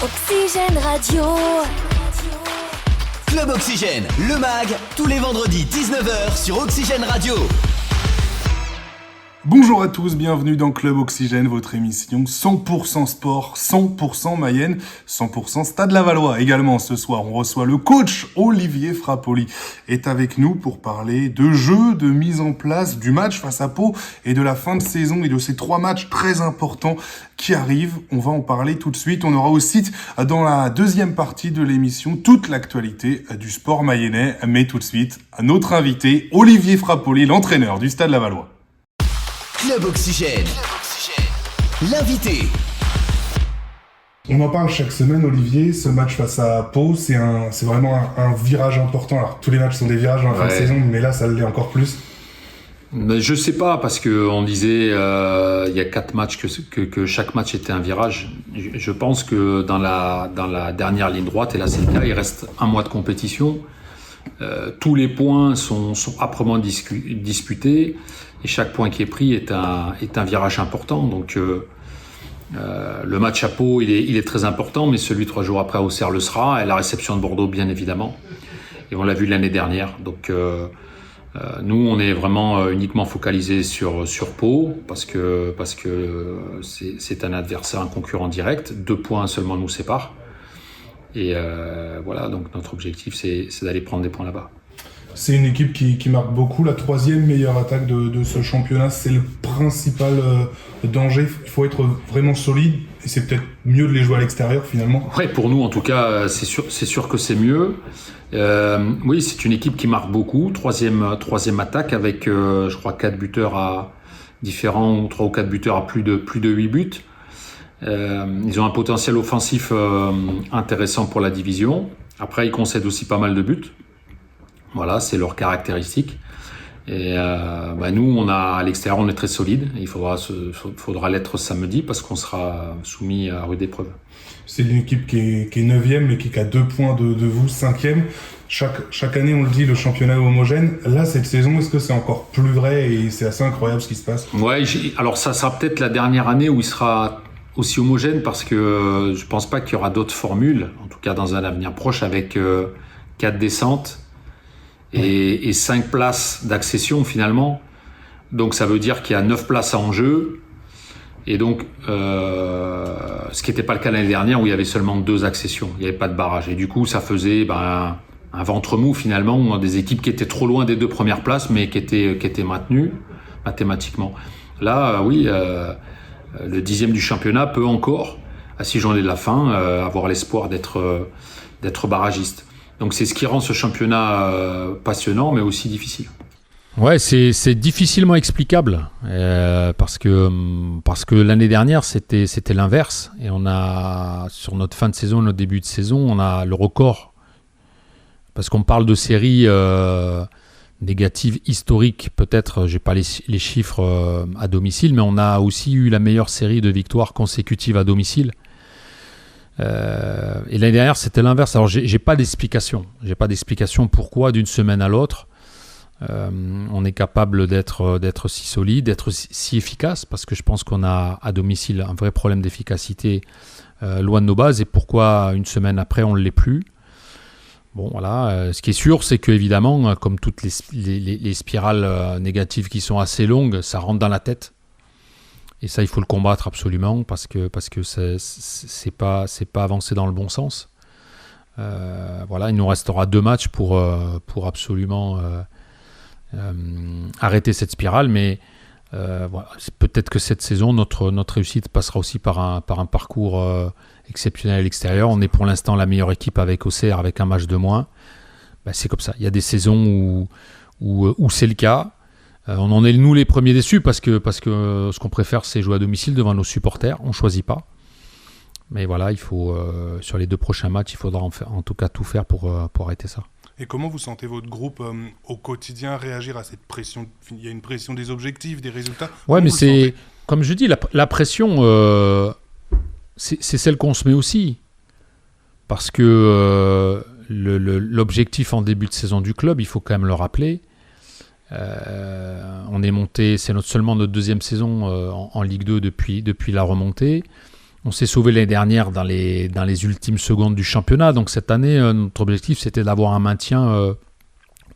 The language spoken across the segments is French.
Oxygène Radio. Club Oxygène, le mag, tous les vendredis 19h sur Oxygène Radio. Bonjour à tous, bienvenue dans Club Oxygène, votre émission 100% sport, 100% Mayenne, 100% Stade Lavallois. Également ce soir, on reçoit le coach Olivier Frappoli est avec nous pour parler de jeu, de mise en place, du match face à Pau et de la fin de saison et de ces 3 matchs très importants qui arrivent. On va en parler tout de suite. On aura aussi dans la deuxième partie de l'émission toute l'actualité du sport mayennais. Mais tout de suite, notre invité Olivier Frappoli, l'entraîneur du Stade Lavallois. Club Oxygène. L'invité. On en parle chaque semaine, Olivier. Ce match face à Pau, c'est vraiment un virage important. Alors, tous les matchs sont des virages en fin de saison, mais là, ça l'est encore plus. Mais je sais pas, parce qu'on disait il y a 4 matchs que chaque match était un virage. Je pense que dans la dernière ligne droite, et là c'est le cas, il reste un mois de compétition. Tous les points sont âprement disputés. Et chaque point qui est pris est un virage important. Donc le match à Pau, il est très important, mais celui 3 jours après à Auxerre le sera, et la réception de Bordeaux bien évidemment. Et on l'a vu l'année dernière. Donc nous, on est vraiment uniquement focalisé sur Pau parce que c'est un adversaire, un concurrent direct. 2 points seulement nous séparent. Et voilà, donc notre objectif, c'est d'aller prendre des points là-bas. C'est une équipe qui marque beaucoup. La 3e meilleure attaque de ce championnat, c'est le principal danger. Il faut être vraiment solide et c'est peut-être mieux de les jouer à l'extérieur finalement. Ouais, pour nous en tout cas, c'est sûr que c'est mieux. Oui, c'est une équipe qui marque beaucoup. 3e attaque avec, je crois, 4 buteurs à différents, 3 ou 4 buteurs à plus de 8 buts. Ils ont un potentiel offensif intéressant pour la division. Après, ils concèdent aussi pas mal de buts. Voilà, c'est leur caractéristique. Et nous, à l'extérieur, on est très solide. Il faudra l'être samedi parce qu'on sera soumis à rude épreuve. C'est une équipe qui est 9e, mais qui est à 2 points de vous, 5e. Chaque année, on le dit, le championnat est homogène. Là, cette saison, est-ce que c'est encore plus vrai et c'est assez incroyable ce qui se passe? Ouais, alors ça sera peut-être la dernière année où il sera aussi homogène parce que je pense pas qu'il y aura d'autres formules, en tout cas dans un avenir proche, avec 4 descentes. Et 5 places d'accession finalement. Donc ça veut dire qu'il y a 9 places en jeu. Et donc, ce qui n'était pas le cas l'année dernière où il y avait seulement 2 accessions. Il n'y avait pas de barrage. Et du coup, ça faisait un ventre mou finalement, des équipes qui étaient trop loin des 2 premières places, mais qui étaient maintenues mathématiquement. Là, oui, le 10e du championnat peut encore, à 6 journées de la fin, avoir l'espoir d'être barragiste. Donc c'est ce qui rend ce championnat passionnant, mais aussi difficile. Ouais, c'est difficilement explicable parce que l'année dernière c'était l'inverse et on a sur notre fin de saison, notre début de saison, on a le record parce qu'on parle de séries négatives historiques. Peut-être, j'ai pas les chiffres à domicile, mais on a aussi eu la meilleure série de victoires consécutives à domicile. Et l'année dernière, c'était l'inverse. Alors, j'ai pas d'explication. J'ai pas d'explication pourquoi, d'une semaine à l'autre, on est capable d'être si solide, d'être si efficace, parce que je pense qu'on a à domicile un vrai problème d'efficacité loin de nos bases, et pourquoi une semaine après, on ne l'est plus. Bon, voilà. Ce qui est sûr, c'est qu'évidemment, comme toutes les spirales négatives qui sont assez longues, ça rentre dans la tête. Et ça, il faut le combattre absolument parce que c'est pas avancé dans le bon sens. Voilà, il nous restera 2 matchs pour absolument arrêter cette spirale. Mais voilà, peut-être que cette saison, notre réussite passera aussi par un parcours exceptionnel à l'extérieur. On est pour l'instant la meilleure équipe avec Auxerre, avec un match de moins. C'est comme ça. Il y a des saisons où c'est le cas. On en est nous les premiers déçus parce que ce qu'on préfère, c'est jouer à domicile devant nos supporters. On ne choisit pas. Mais voilà, il faut sur les 2 prochains matchs, il faudra en tout cas tout faire pour arrêter ça. Et comment vous sentez votre groupe au quotidien réagir à cette pression? Il y a une pression des objectifs, des résultats. Ouais, mais c'est comme je dis, la pression, c'est celle qu'on se met aussi. Parce que l'objectif en début de saison du club, il faut quand même le rappeler. On est monté, c'est seulement notre 2e saison en Ligue 2 depuis la remontée. On s'est sauvé l'année dernière dans les ultimes secondes du championnat. Donc cette année, notre objectif, c'était d'avoir un maintien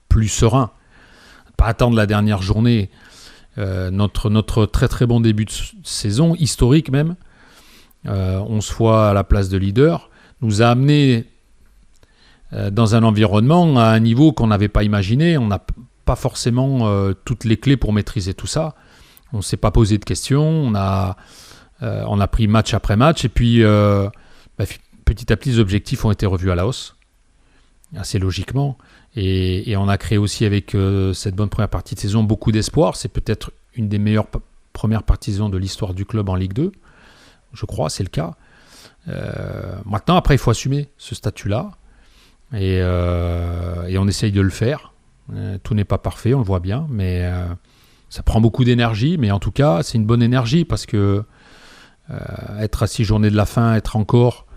plus serein. Pas attendre la dernière journée. Notre très très bon début de saison, historique même, 11 fois à la place de leader, nous a amené dans un environnement à un niveau qu'on n'avait pas imaginé. On n'a pas forcément toutes les clés pour maîtriser tout ça. On ne s'est pas posé de questions. On a pris match après match. Et puis, petit à petit, les objectifs ont été revus à la hausse, assez logiquement. Et on a créé aussi avec cette bonne première partie de saison beaucoup d'espoir. C'est peut-être une des meilleures premières parties de saison de l'histoire du club en Ligue 2. Je crois, c'est le cas. Maintenant, après, il faut assumer ce statut-là. Et on essaye de le faire. Tout n'est pas parfait, on le voit bien. Mais ça prend beaucoup d'énergie. Mais en tout cas, c'est une bonne énergie parce que être à 6 journées de la fin, être encore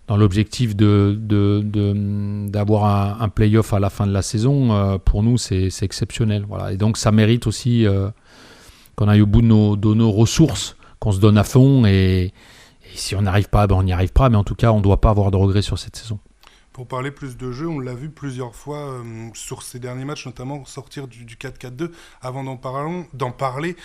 dans l'objectif d'avoir un play-off à la fin de la saison, pour nous, c'est exceptionnel. Voilà. Et donc, ça mérite aussi qu'on aille au bout de nos ressources, qu'on se donne à fond. Et si on n'y arrive pas, on n'y arrive pas. Mais en tout cas, on ne doit pas avoir de regrets sur cette saison. Pour parler plus de jeu, on l'a vu plusieurs fois sur ces derniers matchs, notamment sortir du 4-4-2. Avant d'en parler,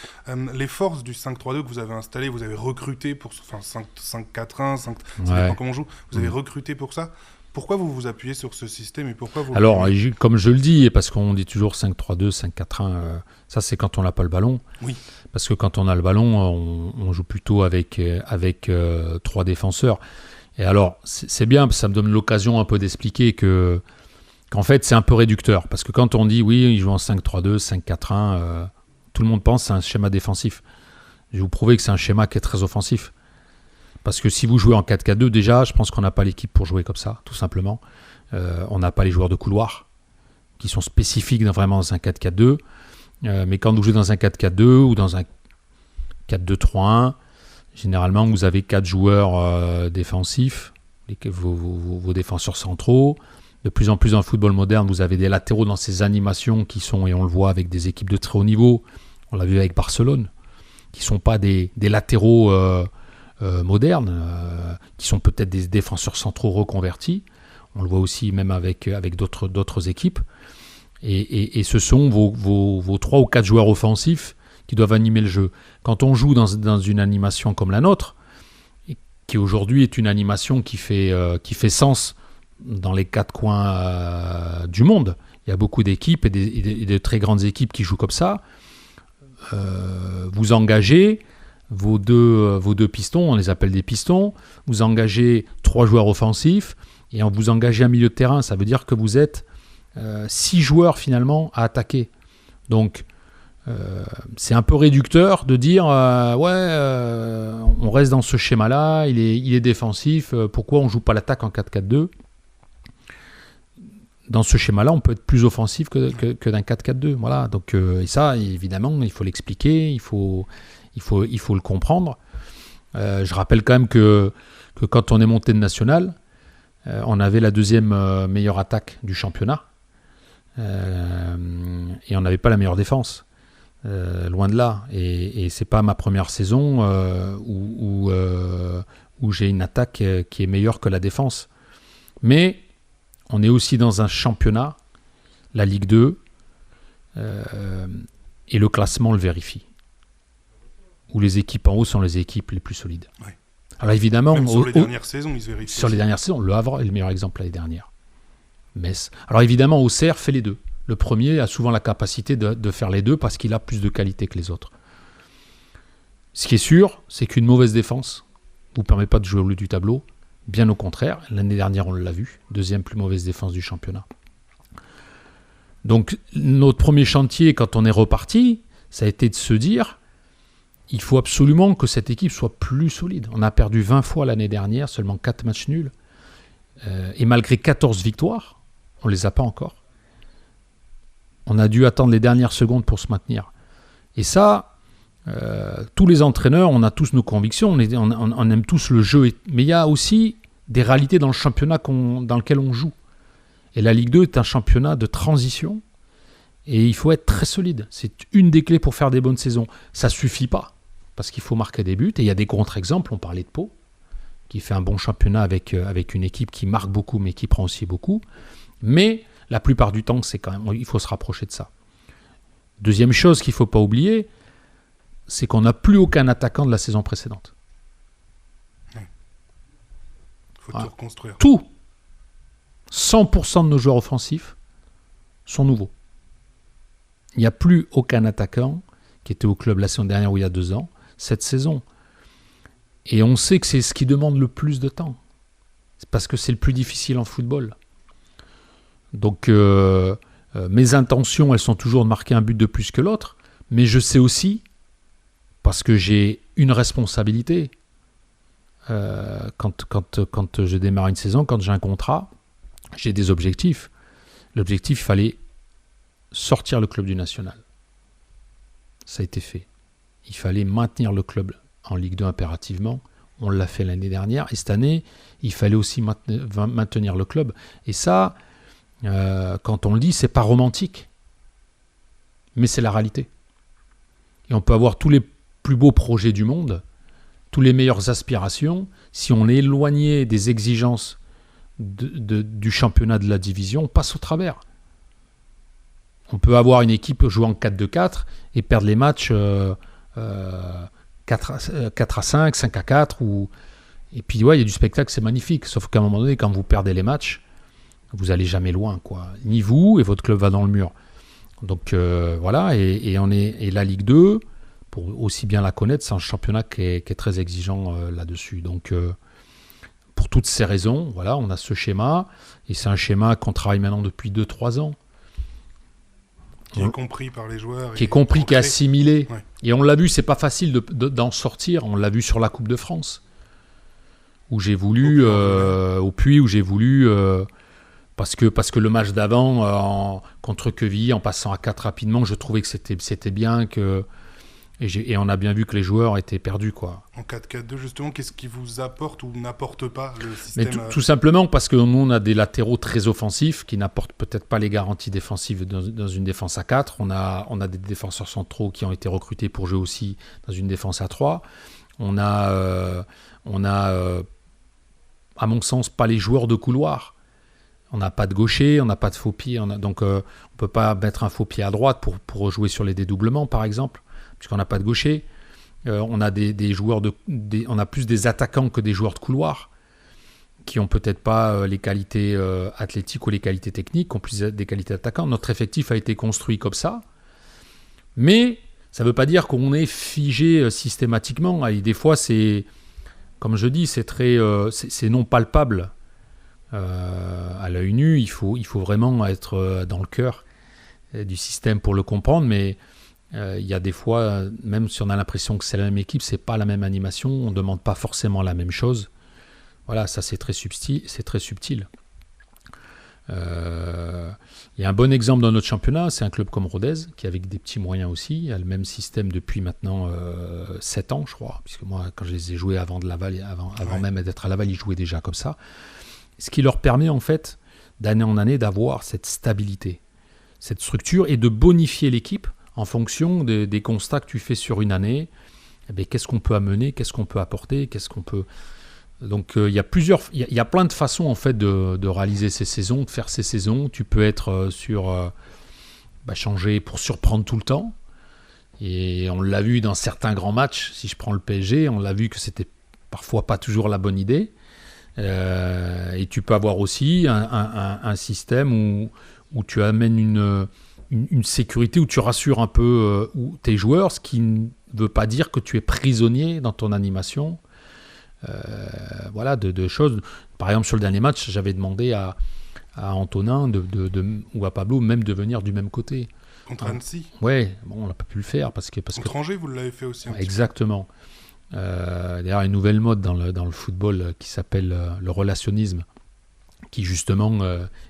les forces du 5-3-2 que vous avez installé, vous avez recruté pour 5-4-1, ça dépend comment on joue, vous avez recruté pour ça. Pourquoi vous vous appuyez sur ce système et pourquoi vous... Alors, comme je le dis, parce qu'on dit toujours 5-3-2, 5-4-1, ça c'est quand on n'a pas le ballon. Oui. Parce que quand on a le ballon, on joue plutôt avec 3 défenseurs. Et alors, c'est bien, parce que ça me donne l'occasion un peu d'expliquer qu'en fait, c'est un peu réducteur. Parce que quand on dit, oui, ils jouent en 5-3-2, 5-4-1, tout le monde pense que c'est un schéma défensif. Je vais vous prouver que c'est un schéma qui est très offensif. Parce que si vous jouez en 4-4-2, déjà, je pense qu'on n'a pas l'équipe pour jouer comme ça, tout simplement. On n'a pas les joueurs de couloir qui sont spécifiques vraiment dans un 4-4-2. Mais quand vous jouez dans un 4-4-2 ou dans un 4-2-3-1, généralement, vous avez 4 joueurs défensifs, vos défenseurs centraux. De plus en plus dans le football moderne, vous avez des latéraux dans ces animations qui sont, et on le voit avec des équipes de très haut niveau, on l'a vu avec Barcelone, qui ne sont pas des latéraux modernes, qui sont peut-être des défenseurs centraux reconvertis. On le voit aussi même avec d'autres équipes. Et ce sont vos 3 ou 4 joueurs offensifs qui doivent animer le jeu. Quand on joue dans une animation comme la nôtre, qui aujourd'hui est une animation qui fait sens dans les 4 coins du monde, il y a beaucoup d'équipes et de très grandes équipes qui jouent comme ça, vous engagez vos deux pistons, on les appelle des pistons, vous engagez 3 joueurs offensifs et vous engagez un milieu de terrain, ça veut dire que vous êtes 6 joueurs finalement à attaquer. Donc c'est un peu réducteur de dire on reste dans ce schéma-là, il est défensif, pourquoi on ne joue pas l'attaque en 4-4-2 ? Dans ce schéma-là, on peut être plus offensif que d'un 4-4-2. Voilà. Donc, et ça, évidemment, il faut l'expliquer, il faut le comprendre. Je rappelle quand même que quand on est monté de national, on avait la 2e meilleure attaque du championnat et on n'avait pas la meilleure défense. Loin de là, et c'est pas ma première saison où j'ai une attaque qui est meilleure que la défense. Mais on est aussi dans un championnat, la Ligue 2, et le classement le vérifie. Où les équipes en haut sont les équipes les plus solides. Ouais. Alors évidemment, même sur les dernières saisons, ils se vérifient. Sur les dernières saisons, le Havre est le meilleur exemple l'année dernière. Metz. Alors évidemment, Auxerre fait les deux. Le premier a souvent la capacité de faire les deux parce qu'il a plus de qualité que les autres. Ce qui est sûr, c'est qu'une mauvaise défense ne vous permet pas de jouer au milieu du tableau. Bien au contraire, l'année dernière, on l'a vu, 2e plus mauvaise défense du championnat. Donc, notre premier chantier, quand on est reparti, ça a été de se dire, il faut absolument que cette équipe soit plus solide. On a perdu 20 fois l'année dernière, seulement 4 matchs nuls. Et malgré 14 victoires, on ne les a pas encore. On a dû attendre les dernières secondes pour se maintenir. Et ça, tous les entraîneurs, on a tous nos convictions, on aime tous le jeu. Mais il y a aussi des réalités dans le championnat dans lequel on joue. Et la Ligue 2 est un championnat de transition. Et il faut être très solide. C'est une des clés pour faire des bonnes saisons. Ça ne suffit pas, parce qu'il faut marquer des buts. Et il y a des contre-exemples, on parlait de Pau. qui fait un bon championnat avec une équipe qui marque beaucoup, mais qui prend aussi beaucoup. Mais la plupart du temps, c'est quand même, il faut se rapprocher de ça. Deuxième chose qu'il ne faut pas oublier, c'est qu'on n'a plus aucun attaquant de la saison précédente. Il faut tout reconstruire. Tout. 100% de nos joueurs offensifs sont nouveaux. Il n'y a plus aucun attaquant qui était au club la saison dernière ou il y a 2 ans, cette saison. Et on sait que c'est ce qui demande le plus de temps. C'est parce que c'est le plus difficile en football. Donc, mes intentions, elles sont toujours de marquer un but de plus que l'autre, mais je sais aussi, parce que j'ai une responsabilité, quand je démarre une saison, quand j'ai un contrat, j'ai des objectifs. L'objectif, il fallait sortir le club du national. Ça a été fait. Il fallait maintenir le club en Ligue 2 impérativement. On l'a fait l'année dernière. Et cette année, il fallait aussi maintenir le club. Et ça, quand on le dit, c'est pas romantique. Mais c'est la réalité. Et on peut avoir tous les plus beaux projets du monde, toutes les meilleures aspirations. Si on est éloigné des exigences du championnat de la division, on passe au travers. On peut avoir une équipe jouer en 4-2-4 et perdre les matchs 4-5, 5-4. Et puis, ouais, il y a du spectacle, c'est magnifique. Sauf qu'à un moment donné, quand vous perdez les matchs, vous n'allez jamais loin, quoi. Ni vous, et votre club va dans le mur. Donc, voilà. Et la Ligue 2, pour aussi bien la connaître, c'est un championnat qui est très exigeant là-dessus. Donc, pour toutes ces raisons, voilà, on a ce schéma. Et c'est un schéma qu'on travaille maintenant depuis 2-3 ans. Qui est compris par les joueurs. Qui est compris, qui est assimilé. Ouais. Et on l'a vu, c'est pas facile d'en sortir. On l'a vu sur la Coupe de France, où j'ai voulu, au Puy, où j'ai voulu, parce que le match d'avant, contre Quevilly, en passant à 4 rapidement, je trouvais que c'était bien, et on a bien vu que les joueurs étaient perdus, quoi. En 4-4-2, justement, qu'est-ce qui vous apporte ou n'apporte pas le système? Mais tout simplement parce que nous, on a des latéraux très offensifs qui n'apportent peut-être pas les garanties défensives dans une défense à 4. On a des défenseurs centraux qui ont été recrutés pour jouer aussi dans une défense à 3. On a, à mon sens, pas les joueurs de couloir. On n'a pas de gaucher, on n'a pas de faux pied. Donc, on ne peut pas mettre un faux pied à droite pour jouer sur les dédoublements, par exemple, puisqu'on n'a pas de gaucher. On a des joueurs on a plus des attaquants que des joueurs de couloir qui ont peut-être pas les qualités athlétiques ou les qualités techniques, qui ont plus des qualités d'attaquants. Notre effectif a été construit comme ça, mais ça ne veut pas dire qu'on est figé systématiquement. Et des fois, c'est, comme je dis, c'est non palpable. À l'œil nu, il faut vraiment être dans le cœur du système pour le comprendre, mais il y a des fois, même si on a l'impression que c'est la même équipe, c'est pas la même animation, on ne demande pas forcément la même chose. Voilà, ça c'est très subtil. Il y a un bon exemple dans notre championnat, c'est un club comme Rodez, qui avec des petits moyens aussi, a le même système depuis maintenant 7 ans, je crois, puisque moi, quand je les ai joués avant de Laval, avant même d'être à Laval, ils jouaient déjà comme ça. Ce qui leur permet en fait, d'année en année, d'avoir cette stabilité, cette structure, et de bonifier l'équipe en fonction des constats que tu fais sur une année. Eh bien, qu'est-ce qu'on peut amener, qu'est-ce qu'on peut apporter, qu'est-ce qu'on peut... Donc il y a plein de façons en fait de réaliser ces saisons, de faire ces saisons. Tu peux être changer pour surprendre tout le temps. Et on l'a vu dans certains grands matchs. Si je prends le PSG, on l'a vu que c'était parfois pas toujours la bonne idée. Et tu peux avoir aussi un système où tu amènes une sécurité, où tu rassures un peu tes joueurs, ce qui ne veut pas dire que tu es prisonnier dans ton animation. Voilà, de choses. Par exemple, sur le dernier match, j'avais demandé à Antonin ou à Pablo même de venir du même côté. Contre Annecy. Ouais, bon, on n'a pas pu le faire parce que Angers, vous l'avez fait aussi. Exactement. D'ailleurs, une nouvelle mode dans le football qui s'appelle le relationnisme, qui justement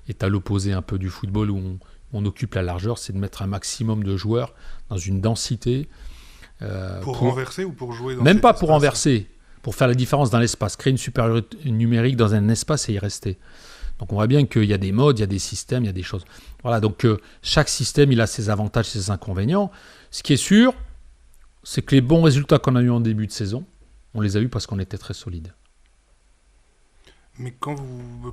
est à l'opposé un peu du football où on occupe la largeur, c'est de mettre un maximum de joueurs dans une densité. Pour renverser ou pour jouer dans même cet pas espace? Pour renverser, pour faire la différence dans l'espace, créer une supériorité numérique dans un espace et y rester. Donc on voit bien qu'il y a des modes, il y a des systèmes, il y a des choses. Voilà, donc chaque système, il a ses avantages, ses inconvénients. Ce qui est sûr, c'est que les bons résultats qu'on a eu en début de saison, on les a eus parce qu'on était très solide. Mais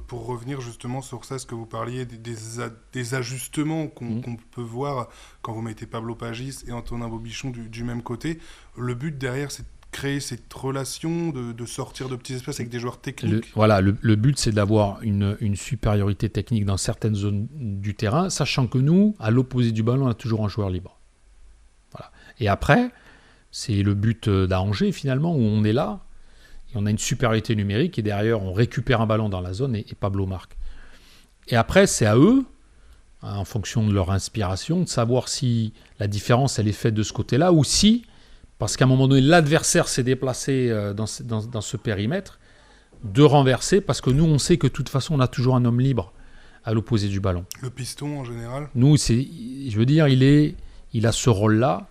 pour revenir justement sur ça, ce que vous parliez des ajustements qu'on peut voir quand vous mettez Pablo Pagis et Antonin Bobichon du même côté, le but derrière, c'est de créer cette relation, de sortir de petits espaces avec des joueurs techniques. Le but, c'est d'avoir une supériorité technique dans certaines zones du terrain, sachant que nous, à l'opposé du ballon, on a toujours un joueur libre. Voilà. Et après, c'est le but d'Angers, finalement, où on est là, et on a une supériorité numérique, et derrière, on récupère un ballon dans la zone, et Pablo marque. Et après, c'est à eux, en fonction de leur inspiration, de savoir si la différence, elle est faite de ce côté-là, ou si, parce qu'à un moment donné, l'adversaire s'est déplacé dans ce périmètre, de renverser, parce que nous, on sait que de toute façon, on a toujours un homme libre à l'opposé du ballon. Le piston, en général ? Nous, il a ce rôle-là,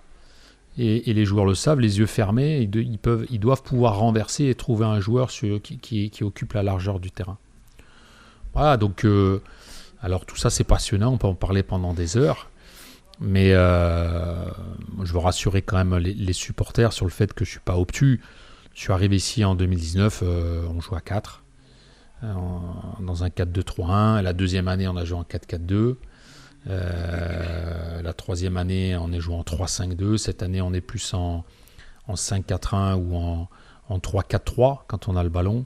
et les joueurs le savent, les yeux fermés, ils doivent pouvoir renverser et trouver un joueur qui occupe la largeur du terrain. Voilà, donc, alors tout ça, c'est passionnant, on peut en parler pendant des heures, mais je veux rassurer quand même les supporters sur le fait que je ne suis pas obtus. Je suis arrivé ici en 2019, on joue à 4, dans un 4-2-3-1. La deuxième année, on a joué en 4-4-2. La troisième année, on est joué en 3-5-2. Cette année, on est plus en 5-4-1 ou en 3-4-3 quand on a le ballon.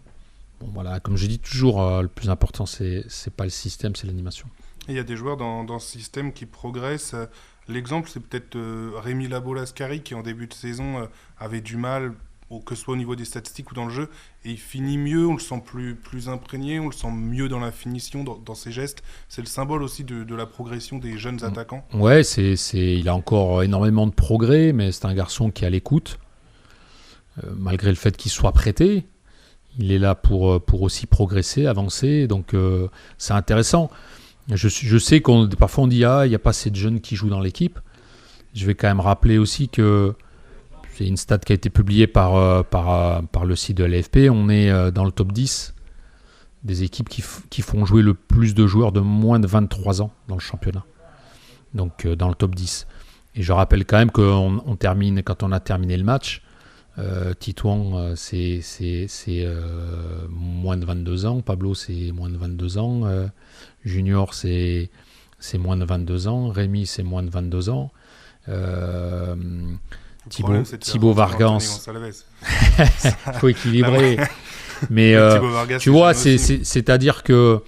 Bon, voilà, comme je dis toujours, le plus important, c'est pas le système, c'est l'animation. Et il y a des joueurs dans ce système qui progressent. L'exemple, c'est peut-être Rémi Labo-Lascari qui, en début de saison, avait du mal, que ce soit au niveau des statistiques ou dans le jeu, et il finit mieux, on le sent plus imprégné, on le sent mieux dans la finition, dans ses gestes. C'est le symbole aussi de la progression des jeunes attaquants. Ouais, il a encore énormément de progrès, mais c'est un garçon qui est à l'écoute, malgré le fait qu'il soit prêté. Il est là pour aussi progresser, avancer, donc c'est intéressant. Je sais parfois on dit il n'y a pas assez de jeunes qui jouent dans l'équipe. Je vais quand même rappeler aussi que c'est une stat qui a été publiée par le site de l'AFP. On est dans le top 10 des équipes qui font jouer le plus de joueurs de moins de 23 ans dans le championnat. Donc dans le top 10. Et je rappelle quand même qu'on termine, quand on a terminé le match, Titouan c'est moins de 22 ans, Pablo c'est moins de 22 ans, Junior c'est moins de 22 ans, Rémi c'est moins de 22 ans, Thibaut Vargas, il faut équilibrer. Mais tu vois, c'est-à-dire que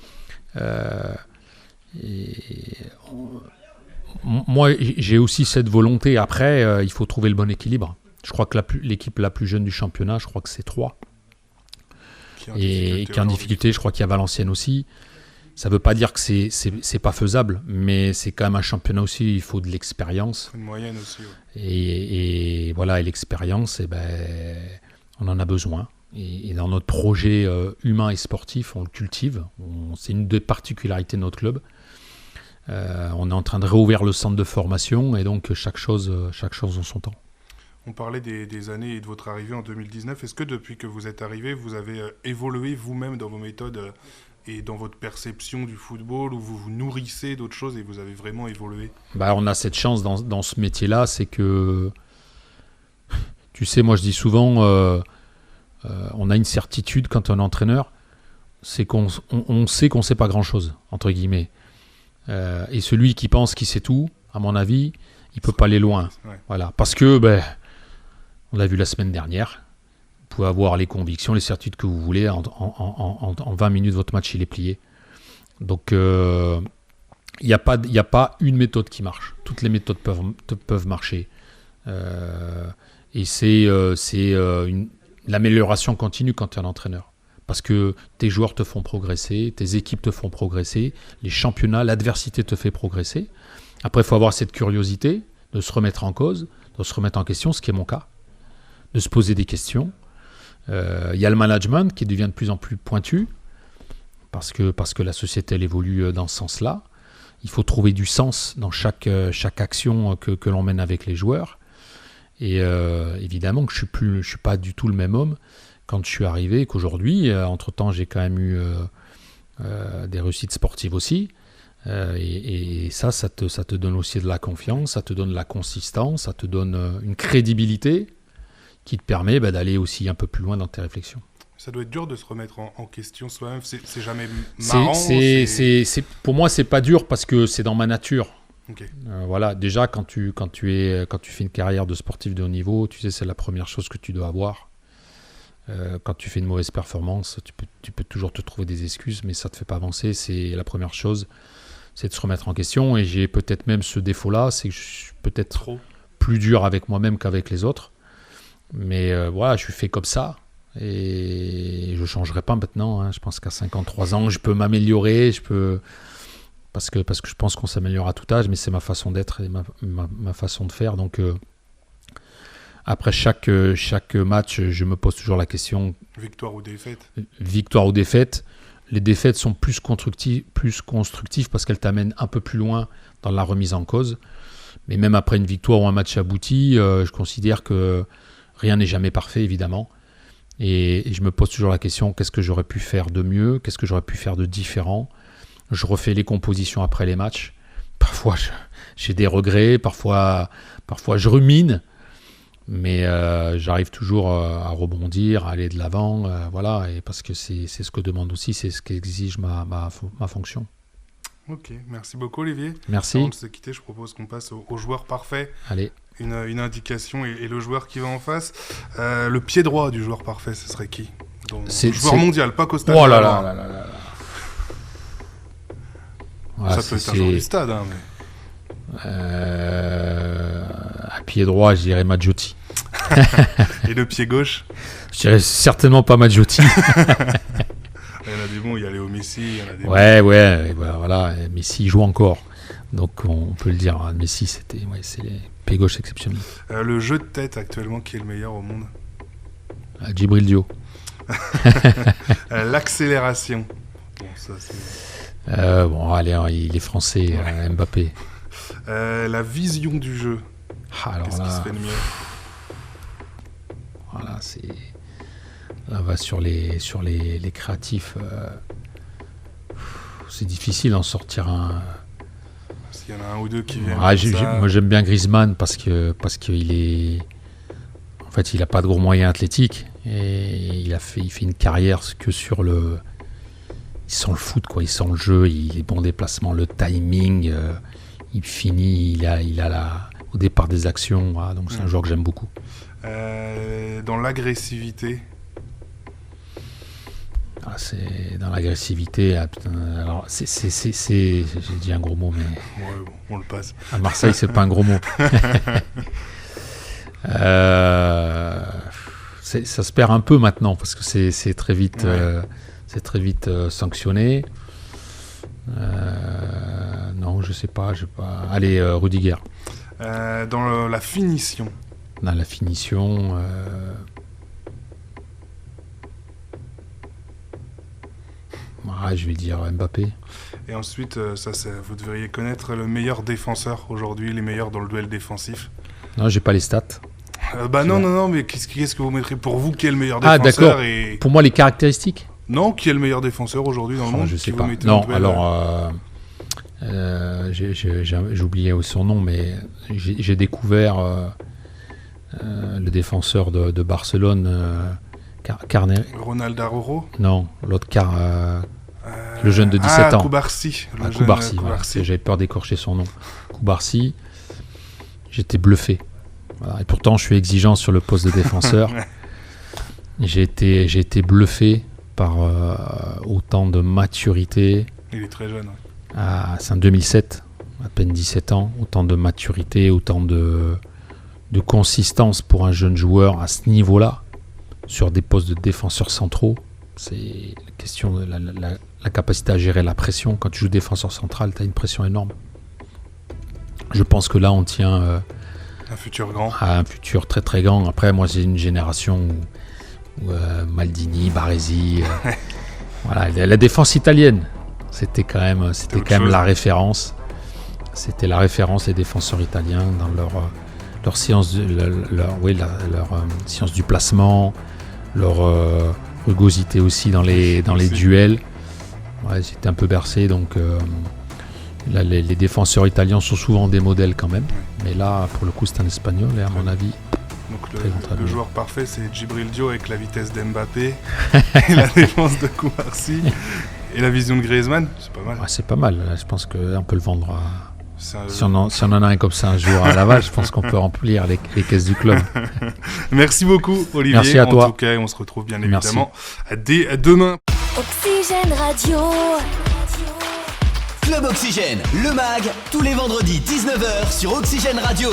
moi j'ai aussi cette volonté. Après, il faut trouver le bon équilibre. Je crois que l'équipe la plus jeune du championnat, je crois que c'est 3. Qui est en difficulté. Je crois qu'il y a Valenciennes aussi. Ça ne veut pas dire que c'est pas faisable, mais c'est quand même un championnat aussi, il faut de l'expérience. Une moyenne aussi. Ouais. Et voilà, et l'expérience, on en a besoin. Et dans notre projet humain et sportif, on le cultive. C'est une des particularités de notre club. On est en train de réouvrir le centre de formation, et donc chaque chose en son temps. On parlait des années et de votre arrivée en 2019. Est-ce que depuis que vous êtes arrivé, vous avez évolué vous-même dans vos méthodes et dans votre perception du football, où vous vous nourrissez d'autres choses et vous avez vraiment évolué ? On a cette chance dans ce métier-là, c'est que, tu sais, moi je dis souvent, on a une certitude quand on est entraîneur, c'est qu'on sait qu'on ne sait pas grand-chose, entre guillemets. Et celui qui pense qu'il sait tout, à mon avis, il ne peut pas aller loin. Ouais. Voilà. Parce que, on l'a vu la semaine dernière, vous pouvez avoir les convictions, les certitudes que vous voulez, en 20 minutes, votre match, il est plié. Donc, il n'y a pas une méthode qui marche. Toutes les méthodes peuvent marcher. Et c'est l'amélioration continue quand tu es un entraîneur. Parce que tes joueurs te font progresser, tes équipes te font progresser, les championnats, l'adversité te fait progresser. Après, il faut avoir cette curiosité de se remettre en cause, de se remettre en question, ce qui est mon cas, de se poser des questions. Il y a le management qui devient de plus en plus pointu, parce que la société elle évolue dans ce sens-là. Il faut trouver du sens dans chaque action que l'on mène avec les joueurs. Et évidemment que je suis pas du tout le même homme quand je suis arrivé qu'aujourd'hui. Entre-temps, j'ai quand même eu des réussites sportives aussi. Et ça te donne aussi de la confiance, ça te donne de la consistance, ça te donne une crédibilité qui te permet d'aller aussi un peu plus loin dans tes réflexions. Ça doit être dur de se remettre en question soi-même. C'est jamais marrant. Pour moi, c'est pas dur parce que c'est dans ma nature. Ok. Voilà, déjà quand tu fais une carrière de sportif de haut niveau, tu sais, c'est la première chose que tu dois avoir. Quand tu fais une mauvaise performance, tu peux toujours te trouver des excuses, mais ça te fait pas avancer. C'est la première chose, c'est de se remettre en question. Et j'ai peut-être même ce défaut-là, c'est que je suis peut-être plus dur avec moi-même qu'avec les autres. Mais voilà, je suis fait comme ça. Et je ne changerai pas maintenant. Hein. Je pense qu'à 53 ans, je peux m'améliorer. Parce que je pense qu'on s'améliore à tout âge, mais c'est ma façon d'être et ma façon de faire. Donc, après chaque match, je me pose toujours la question. Victoire ou défaite ? Victoire ou défaite. Les défaites sont plus constructives parce qu'elles t'amènent un peu plus loin dans la remise en cause. Mais même après une victoire ou un match abouti, je considère que rien n'est jamais parfait, évidemment. Et je me pose toujours la question, qu'est-ce que j'aurais pu faire de mieux ? Qu'est-ce que j'aurais pu faire de différent ? Je refais les compositions après les matchs. Parfois, j'ai des regrets. Parfois je rumine. Mais j'arrive toujours à rebondir, à aller de l'avant. Voilà, et parce que c'est ce que demande aussi, c'est ce qu'exige ma fonction. Ok, merci beaucoup Olivier. Merci. Avant de se quitter, je propose qu'on passe au joueur parfait. Allez. Une indication et le joueur qui va en face. Le pied droit du joueur parfait, ce serait qui ? Le joueur mondial, pas Costa. Oh là là là là là. Voilà, ça peut être un joueur du stade. Hein, mais... à pied droit, je dirais Maggiotti. Et le pied gauche ? Je dirais certainement pas Maggiotti. Il y en a des bons, il y a Léo Messi. Il y en a des ouais, voilà. Messi joue encore. Donc on peut le dire, Messi, c'est les pieds gauche exceptionnels. Le jeu de tête actuellement, qui est le meilleur au monde ? Djibril Dio. L'accélération. Bon, ça c'est... allez, il est français, Mbappé. La vision du jeu. Alors qu'est-ce qui se fait de mieux ? Voilà, là va sur les créatifs. C'est difficile d'en sortir un. S'il y en a un ou deux qui viennent. Moi j'aime bien Griezmann parce qu'il est. En fait, il n'a pas de gros moyens athlétiques et il fait une carrière que sur le. Il sent le foot, quoi. Il sent le jeu, les bons déplacements, le timing. Il finit, il a au départ des actions. Voilà, donc c'est un joueur que j'aime beaucoup. Dans l'agressivité. C'est dans l'agressivité. Alors j'ai dit un gros mot, mais. Ouais, bon, on le passe. À Marseille, c'est pas un gros mot. Ça se perd un peu maintenant parce que c'est très vite. Ouais. C'est très vite sanctionné. Non, je sais pas. Allez, Rudiger. Dans la finition. Dans la finition. Je vais dire Mbappé. Et ensuite, vous devriez connaître le meilleur défenseur aujourd'hui, les meilleurs dans le duel défensif. Non, j'ai pas les stats. Non, mais qu'est-ce que vous mettrez pour vous qui est le meilleur défenseur d'accord. Pour moi, les caractéristiques. Non, qui est le meilleur défenseur aujourd'hui dans le monde ? Je sais pas. Non, alors j'ai oublié son nom, mais j'ai découvert le défenseur de Barcelone, Ronald Araujo ? Non, l'autre le jeune de 17 ans. Koubarsi. Koubarsi, voilà. J'avais peur d'écorcher son nom. Koubarsi, j'étais bluffé. Voilà. Et pourtant, je suis exigeant sur le poste de défenseur. J'ai été bluffé par autant de maturité. Il est très jeune. Ouais. C'est en 2007, à peine 17 ans. Autant de maturité, autant de consistance pour un jeune joueur à ce niveau-là, sur des postes de défenseurs centraux. C'est la question de la capacité à gérer la pression. Quand tu joues défenseur central, tu as une pression énorme. Je pense que là, on tient un futur grand. À un futur très très grand. Après, moi, j'ai une génération où Maldini, Baresi, voilà, la défense italienne, c'était quand même la référence. C'était la référence des défenseurs italiens dans leur science, leur science du placement, leur rugosité aussi dans les duels. Ouais, j'étais un peu bercé, donc là, les défenseurs italiens sont souvent des modèles quand même. Mais là, pour le coup, c'est un Espagnol, et à mon avis... Donc Très entraîneur. le joueur parfait, c'est Djibril Dio avec la vitesse d'Mbappé et la défense de Koumarsi et la vision de Griezmann, c'est pas mal. Ouais, c'est pas mal. Là, je pense qu'on peut le vendre. C'est un- Si on en a un comme ça un jour à Laval, je pense qu'on peut remplir les caisses du club. Merci beaucoup, Olivier. Merci à toi. En tout cas, on se retrouve bien Merci. évidemment dès demain. Oxygène Radio. Club Oxygène, le MAG, tous les vendredis 19h sur Oxygène Radio.